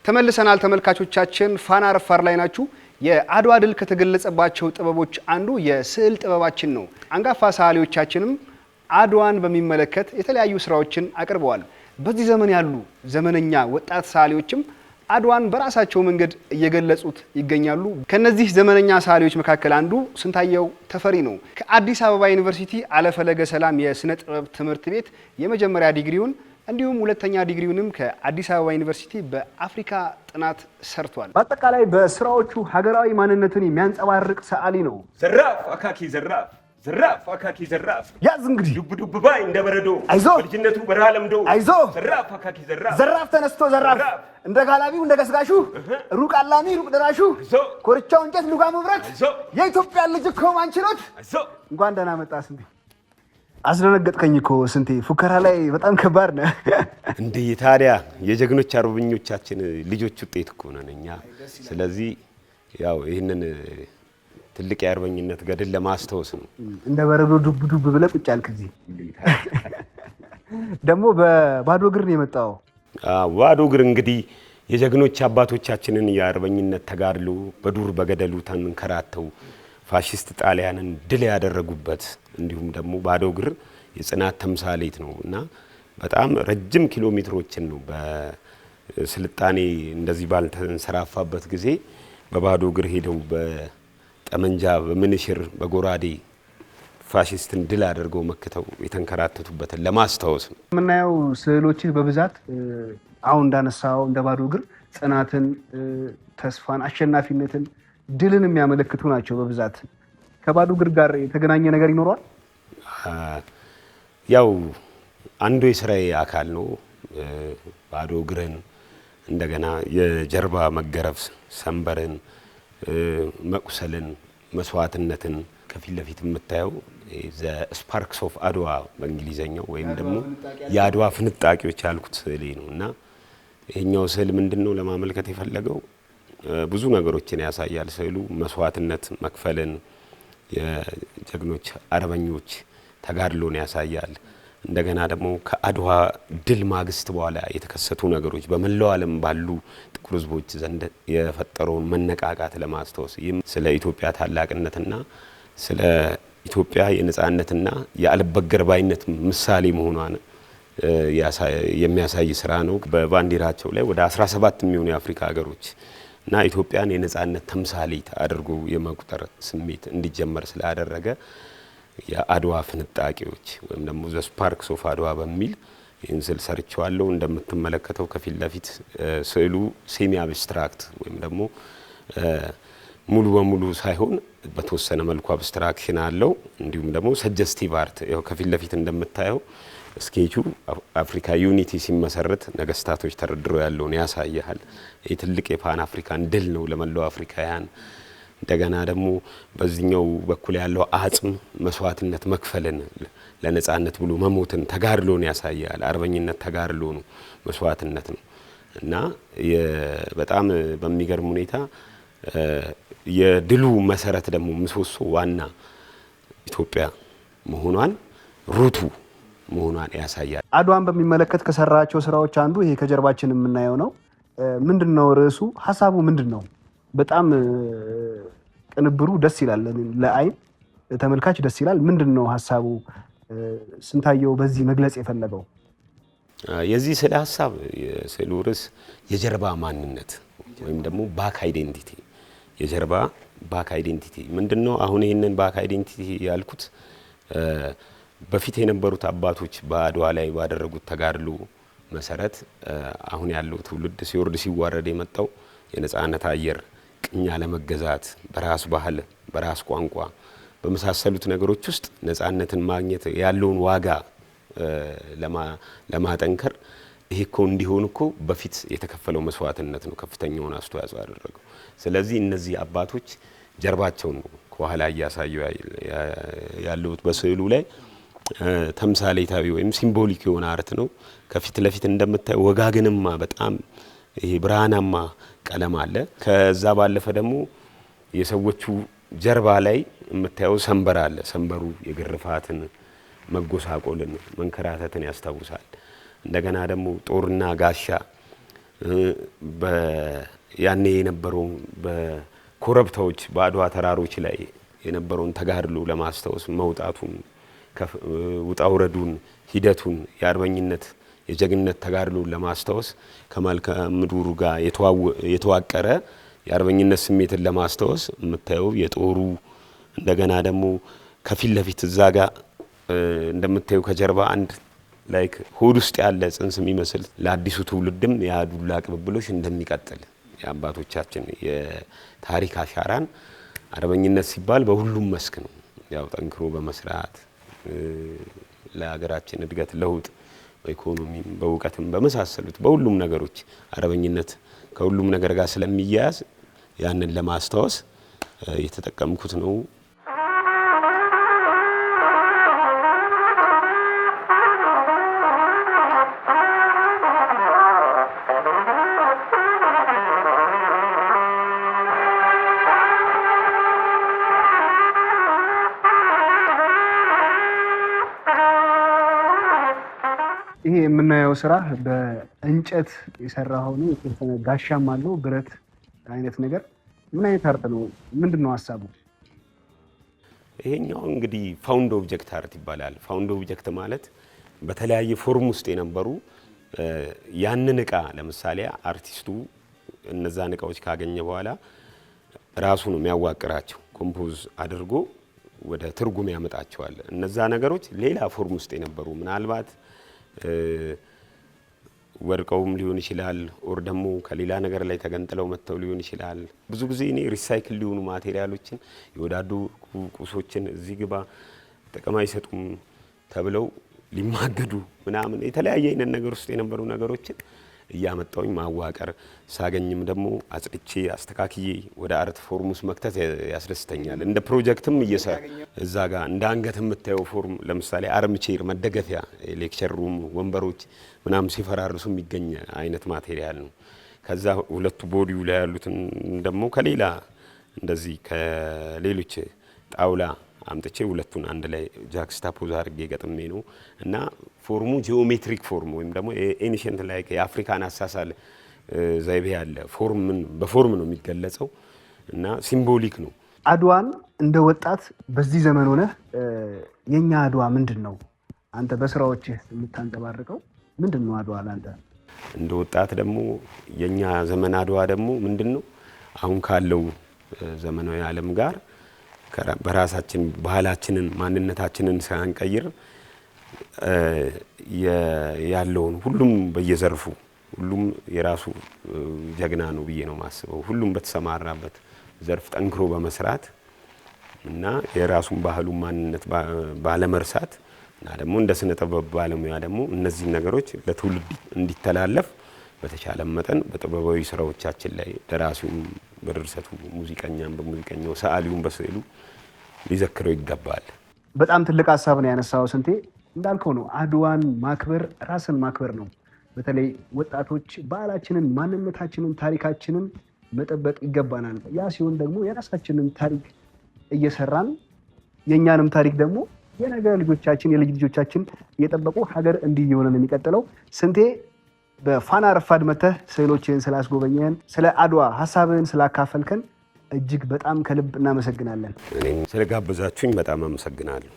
ተመልሰናል ተመልካቾቻችን ፋና ረፋር ላይ ናችሁ። የአድዋ ድል ከተገለጸባቸው ጥበቦች አንዱ የስዕል ጥበባችን ነው። አንጋፋ ሰዓሊዎቻችንም አድዋን በሚመለከት የተለያዩ ስራዎችን አቅርበዋል። በዚህ ዘመን ያሉ ዘመነኛ ወጣት ሰዓሊዎችም አድዋን በራሳቸው መንገድ እየገለጹት ይገኛሉ። ከነዚህ ዘመነኛ ሰዓሊዎች መካከል አንዱ ስንታየው ተፈሪ ነው። ከአዲስ አበባ ዩኒቨርሲቲ አለፈለገ ሰላም የስነ ጥበብ ትምህርት ቤት የመጀመሪያ ዲግሪውን እንዲሁም ሁለተኛ ዲግሪውንም ከአዲስ አበባ ዩኒቨርሲቲ በአፍሪካ ጥናት ሰርቷል። በአጠቃላይ በስራዎቹ ሀገራዊ ማንነትን የሚያንጸባርቅ ሰዓሊ ነው። ዘራፍ አካኪ ዘራፍ ዘራፍ አካኪ ዘራፍ ያዝ እንግዲህ ዱብ ዱብ ባይ እንደበረዶ አይዞ ልጅነቱ በረሃ ለምዶ አይዞ ዘራፍ አካኪ ዘራፍ ዘራፍ ተነስቶ ዘራፍ እንደ ጋላቢው እንደ ገስጋሹ ሩቅ አላሚ ሩቅ ደራሹ ኮርቻው እንጨት ሉጋ መብረት የኢትዮጵያ ልጅ እኮ ማንችሎት እንኳን ደህና መጣ ስንቴ። አስደነገጥከኝ እኮ ስንቴ። ፉከራ ላይ በጣም ከባድ ነው እንዴ። ታዲያ የጀግኖች አርበኞቻችን ልጆች ውጤት እኮ ነን እኛ። ስለዚህ ያው ይሄንን ትልቅ የአርበኝነት ገድል ለማስተዋወስ ነው። እንደ በረዶ ዱብ ዱብ ብለህ ቁጭ አልክ እዚህ። ደግሞ በባዶ እግር ነው የመጣው። ባዶ እግር እንግዲህ የጀግኖች አባቶቻችንን የአርበኝነት ተጋድሎ በዱር በገደሉ ተንከራተው ፋሺስት ጣሊያንን ድል ያደረጉበት እንዲሁም ደግሞ ባዶ እግር የጽናት ተምሳሌት ነው እና በጣም ረጅም ኪሎ ሜትሮችን ነው በስልጣኔ እንደዚህ ባልተንሰራፋበት ጊዜ በባዶ እግር ሄደው በጠመንጃ በምንሽር በጎራዴ ፋሺስትን ድል አድርገው መክተው የተንከራተቱበትን ለማስታወስ ነው የምናየው። ስዕሎች በብዛት አሁን እንዳነሳው እንደ ባዶ እግር ጽናትን፣ ተስፋን፣ አሸናፊነትን፣ ድልን የሚያመለክቱ ናቸው በብዛት። ከባዶ እግር ጋር የተገናኘ ነገር ይኖራል? ያው አንዱ የስራዬ አካል ነው። ባዶ እግርን እንደገና የጀርባ መገረፍ፣ ሰንበርን፣ መቁሰልን፣ መስዋዕትነትን ከፊት ለፊት የምታየው ዘ ስፓርክስ ኦፍ አድዋ በእንግሊዘኛው ወይም ደግሞ የአድዋ ፍንጣቂዎች ያልኩት ስዕሌ ነው እና ይሄኛው ስዕል ምንድነው ለማመልከት የፈለገው ብዙ ነገሮችን ያሳያል። ስዕሉ መስዋዕትነት መክፈልን፣ የጀግኖች አርበኞች ተጋድሎን ያሳያል። እንደገና ደግሞ ከአድዋ ድል ማግስት በኋላ የተከሰቱ ነገሮች በመላው ዓለም ባሉ ጥቁር ሕዝቦች ዘንድ የፈጠረውን መነቃቃት ለማስታወስ ይህም ስለ ኢትዮጵያ ታላቅነትና ስለ ኢትዮጵያ የነጻነትና የአልበገር ባይነት ምሳሌ መሆኗን የሚያሳይ ስራ ነው። በባንዲራቸው ላይ ወደ 17 የሚሆኑ የአፍሪካ ሀገሮች እና ኢትዮጵያን የነጻነት ተምሳሌት አድርጎ የመቁጠር ስሜት እንዲጀመር ስላደረገ የአድዋ ፍንጣቂዎች ወይም ደግሞ ዘ ስፓርክስ ኦፍ አድዋ በሚል ይህን ስዕል ሰርቼዋለሁ። እንደምትመለከተው ከፊት ለፊት ስዕሉ ሴሚ አብስትራክት ወይም ደግሞ ሙሉ በሙሉ ሳይሆን በተወሰነ መልኩ አብስትራክሽን አለው። እንዲሁም ደግሞ ሰጀስቲቭ አርት ያው ከፊት ለፊት እንደምታየው ስኬቹ አፍሪካ ዩኒቲ ሲመሰረት ነገስታቶች ተረድረው ያለውን ያሳያል። ይህ ትልቅ የፓን አፍሪካን ድል ነው ለመላው አፍሪካውያን። እንደገና ደግሞ በዚህኛው በኩል ያለው አጽም መስዋዕትነት መክፈልን ለነጻነት ብሎ መሞትን ተጋድሎን ያሳያል። አርበኝነት ተጋድሎ ነው፣ መስዋዕትነት ነው እና በጣም በሚገርም ሁኔታ የድሉ መሰረት ደግሞ ምሰሶ ዋና ኢትዮጵያ መሆኗን ሩቱ መሆኗን ያሳያል። አድዋን በሚመለከት ከሰራቸው ስራዎች አንዱ ይሄ ከጀርባችን የምናየው ነው። ምንድነው ርዕሱ? ሐሳቡ ምንድነው? በጣም ቅንብሩ ደስ ይላል፣ ለአይን ተመልካች ደስ ይላል። ምንድነው ሐሳቡ? ስንታየው በዚህ መግለጽ የፈለገው የዚህ ስለ ሐሳብ የስዕሉ ርዕስ የጀርባ ማንነት ወይም ደግሞ ባክ አይዴንቲቲ፣ የጀርባ ባክ አይዴንቲቲ ምንድነው? አሁን ይሄንን ባክ አይዴንቲቲ ያልኩት በፊት የነበሩት አባቶች በአድዋ ላይ ባደረጉት ተጋድሎ መሰረት አሁን ያለው ትውልድ ሲወርድ ሲዋረድ የመጣው የነጻነት አየር ቅኝ አለመገዛት፣ በራስ ባህል፣ በራስ ቋንቋ በመሳሰሉት ነገሮች ውስጥ ነጻነትን ማግኘት ያለውን ዋጋ ለማጠንከር ይሄ እኮ እንዲሆን እኮ በፊት የተከፈለው መስዋዕትነት ነው ከፍተኛውን አስተዋጽኦ ያደረገው። ስለዚህ እነዚህ አባቶች ጀርባቸውን ነው ከኋላ እያሳዩ ያሉት በስዕሉ ላይ ተምሳሌታዊ ወይም ሲምቦሊክ የሆነ አርት ነው። ከፊት ለፊት እንደምታዩ ወጋግንማ በጣም ይሄ ብርሃናማ ቀለም አለ። ከዛ ባለፈ ደግሞ የሰዎቹ ጀርባ ላይ የምታየው ሰንበር አለ። ሰንበሩ የግርፋትን መጎሳቆልን መንከራተትን ያስታውሳል። እንደገና ደግሞ ጦርና ጋሻ ያኔ የነበረው በኮረብታዎች በአድዋ ተራሮች ላይ የነበረውን ተጋድሎ ለማስታወስ መውጣቱን ውጣ ውረዱን ሂደቱን የአርበኝነት የጀግንነት ተጋድሎን ለማስታወስ ከመልክዓ ምድሩ ጋር የተዋቀረ የአርበኝነት ስሜትን ለማስታወስ የምታየው የጦሩ እንደገና ደግሞ ከፊት ለፊት እዛ ጋር እንደምታየው ከጀርባ አንድ ላይክ ሆድ ውስጥ ያለ ጽንስ የሚመስል ለአዲሱ ትውልድም የዱላ ቅብብሎሽ እንደሚቀጥል የአባቶቻችን የታሪክ አሻራን አርበኝነት ሲባል በሁሉም መስክ ነው። ያው ጠንክሮ በመስራት ለሀገራችን እድገት ለውጥ በኢኮኖሚም በእውቀትም በመሳሰሉት በሁሉም ነገሮች አርበኝነት ከሁሉም ነገር ጋር ስለሚያያዝ ያንን ለማስታወስ የተጠቀምኩት ነው። ይሄ የምናየው ስራ በእንጨት የሰራው ነው። የተወሰነ ጋሻም አለው ብረት አይነት ነገር። ምን አይነት አርት ነው? ምንድነው ሐሳቡ? ይሄኛው እንግዲህ ፋውንድ ኦብጀክት አርት ይባላል። ፋውንድ ኦብጀክት ማለት በተለያየ ፎርም ውስጥ የነበሩ ያንን እቃ ለምሳሌ አርቲስቱ እነዛን እቃዎች ካገኘ በኋላ ራሱ ነው የሚያዋቅራቸው፣ ኮምፖዝ አድርጎ ወደ ትርጉም ያመጣቸዋል። እነዛ ነገሮች ሌላ ፎርም ውስጥ የነበሩ ምናልባት ወርቀውም ሊሆን ይችላል ኦር ደግሞ ከሌላ ነገር ላይ ተገንጥለው መተው ሊሆን ይችላል። ብዙ ጊዜ እኔ ሪሳይክል ሊሆኑ ማቴሪያሎችን የወዳዱ ቁሶችን እዚህ ግባ ጥቅም አይሰጡም ተብለው ሊማገዱ ምናምን የተለያየ አይነት ነገር ውስጥ የነበሩ ነገሮችን እያመጣውኝ ማዋቀር ሳገኝም ደግሞ አጽድቼ አስተካክዬ ወደ አርት ፎርም ውስጥ መክተት ያስደስተኛል። እንደ ፕሮጀክትም እየሰራ እዛ ጋር እንደ አንገት የምታየው ፎርም ለምሳሌ አርምቼር መደገፊያ ሌክቸር ሩም ወንበሮች ምናምን ሲፈራርሱ የሚገኝ አይነት ማቴሪያል ነው። ከዛ ሁለቱ ቦዲው ላይ ያሉትን ደግሞ ከሌላ እንደዚህ ከሌሎች ጣውላ አምጥቼ ሁለቱን አንድ ላይ ጃክስታፖዝ አድርጌ ገጥሜ ነው እና ፎርሙ ጂኦሜትሪክ ፎርም ወይም ደግሞ ኤንሸንት ላይክ የአፍሪካን አሳሳል ዘይቤ ያለ ፎርምን በፎርም ነው የሚገለጸው እና ሲምቦሊክ ነው። አድዋን እንደ ወጣት በዚህ ዘመን ሆነ የኛ አድዋ ምንድነው? አንተ በስራዎች የምታንጸባርቀው ምንድነው አድዋ ላንተ? እንደ ወጣት ደግሞ የኛ ዘመን አድዋ ደግሞ ምንድነው? አሁን ካለው ዘመናዊ ዓለም ጋር በራሳችን ባህላችንን ማንነታችንን ሳንቀይር ያለውን ሁሉም በየዘርፉ ሁሉም የራሱ ጀግና ነው ብዬ ነው ማስበው። ሁሉም በተሰማራበት ዘርፍ ጠንክሮ በመስራት እና የራሱን ባህሉን ማንነት ባለመርሳት እና ደግሞ እንደ ስነ ጥበብ ባለሙያ ደግሞ እነዚህ ነገሮች ለትውልድ እንዲተላለፍ በተቻለ መጠን በጥበባዊ ስራዎቻችን ላይ ደራሲውም በድርሰቱ ሙዚቀኛም በሙዚቀኛው ሰዓሊውም በስዕሉ ሊዘክረው ይገባል። በጣም ትልቅ ሀሳብ ነው ያነሳው ስንቴ። እንዳልከው ነው አድዋን ማክበር ራስን ማክበር ነው። በተለይ ወጣቶች ባህላችንን ማንነታችንን ታሪካችንን መጠበቅ ይገባናል። ያ ሲሆን ደግሞ የራሳችንን ታሪክ እየሰራን የኛንም ታሪክ ደግሞ የነገ ልጆቻችን የልጅ ልጆቻችን እየጠበቁ ሀገር እንዲህ እየሆነ ነው የሚቀጥለው። ስንቴ በፋና ረፋድ መተህ ስዕሎችን ስላስጎበኘን ስለ አድዋ ሀሳብህን ስላካፈልከን እጅግ በጣም ከልብ እናመሰግናለን። እኔም ስለጋበዛችሁኝ በጣም አመሰግናለሁ።